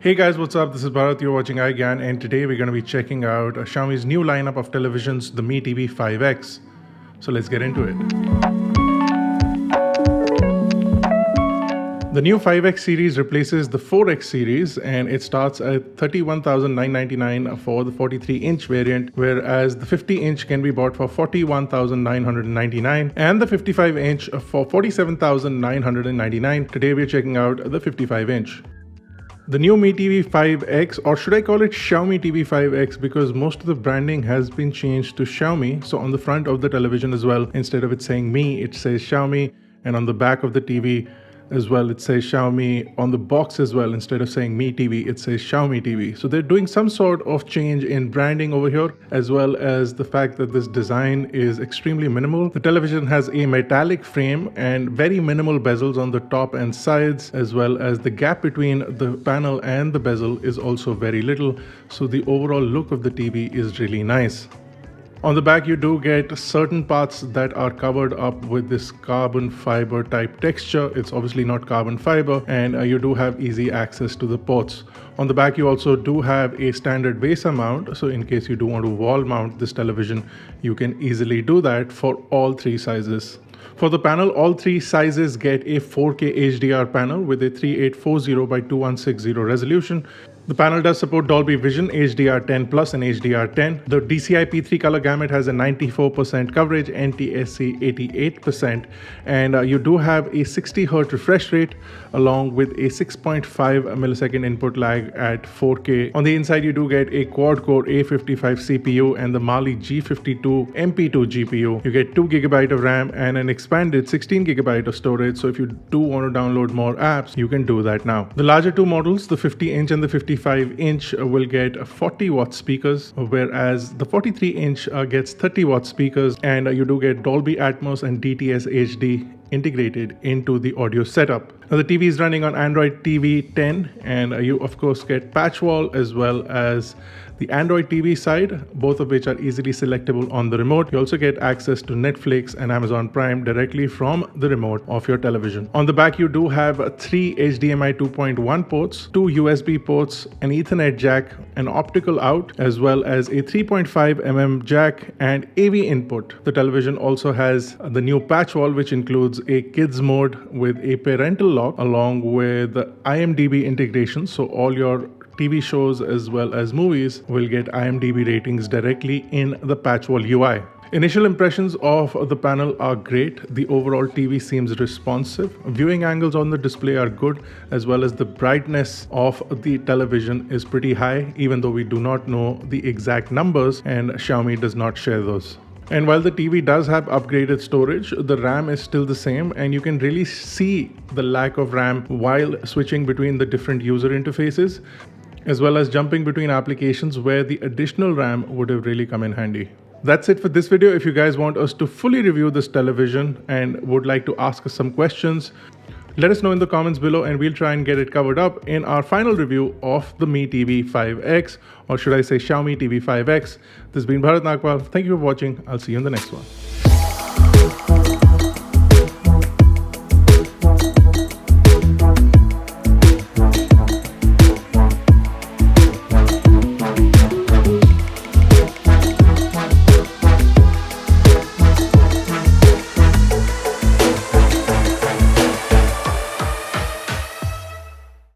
Hey guys, what's up? This is Bharat, you're watching iGyaan, and today we're going to be checking out Xiaomi's new lineup of televisions, the Mi TV 5X. So let's get into it. The new 5X series replaces the 4X series and it starts at $31,999 for the 43-inch variant, whereas the 50-inch can be bought for $41,999 and the 55-inch for $47,999. Today we're checking out the 55-inch. The new Mi TV 5X, or should I call it Xiaomi TV 5X, because most of the branding has been changed to Xiaomi. So on the front of the television as well, instead of it saying Mi, it says Xiaomi, and on the back of the TV as well, it says Xiaomi. On the box as well, instead of saying Mi TV, it says Xiaomi TV. So they're doing some sort of change in branding over here, as well as the fact that this design is extremely minimal. The television has a metallic frame and very minimal bezels on the top and sides, as well as the gap between the panel and the bezel is also very little. So the overall look of the TV is really nice. On the back, you do get certain parts that are covered up with this carbon fiber type texture. It's obviously not carbon fiber, and you do have easy access to the ports. On the back, you also do have a standard VESA mount. So in case you do want to wall mount this television, you can easily do that for all three sizes. For the panel, all three sizes get a 4K HDR panel with a 3840 by 2160 resolution. The panel does support Dolby Vision, HDR10 Plus and HDR10. The DCI P3 color gamut has a 94% coverage, NTSC 88%, and you do have a 60Hz refresh rate along with a 6.5 millisecond input lag at 4K. On the inside, you do get a quad-core A55 CPU and the Mali G52 MP2 GPU. You get 2 GB of RAM and an expanded 16 GB of storage, so if you do want to download more apps, you can do that now. The larger two models, the 50-inch and the 55-inch, will get 40-watt speakers, whereas the 43-inch gets 30-watt speakers, and you do get Dolby Atmos and DTS HD integrated into the audio setup. Now the TV is running on Android TV 10, and you of course get patch wall as well as the Android TV side, both of which are easily selectable on the remote. You also get access to Netflix and Amazon Prime directly from the remote of your television. On the back, you do have 3 HDMI 2.1 ports, 2 USB ports, an Ethernet jack, an optical out, as well as a 3.5mm jack and AV input. The television also has the new patch wall, which includes a kids mode with a parental lock along with the IMDb integration. So all your TV shows as well as movies will get IMDb ratings directly in the patchwall UI. Initial impressions of the panel are great. The overall TV seems responsive. Viewing angles on the display are good, as well as the brightness of the television is pretty high, even though we do not know the exact numbers and Xiaomi does not share those. And while the TV does have upgraded storage, the RAM is still the same, and you can really see the lack of RAM while switching between the different user interfaces, as well as jumping between applications where the additional RAM would have really come in handy. That's it for this video. If you guys want us to fully review this television and would like to ask us some questions, let us know in the comments below and we'll try and get it covered up in our final review of the Mi TV 5X, or should I say Xiaomi TV 5X. This has been Bharat Nagpal. Thank you for watching. I'll see you in the next one.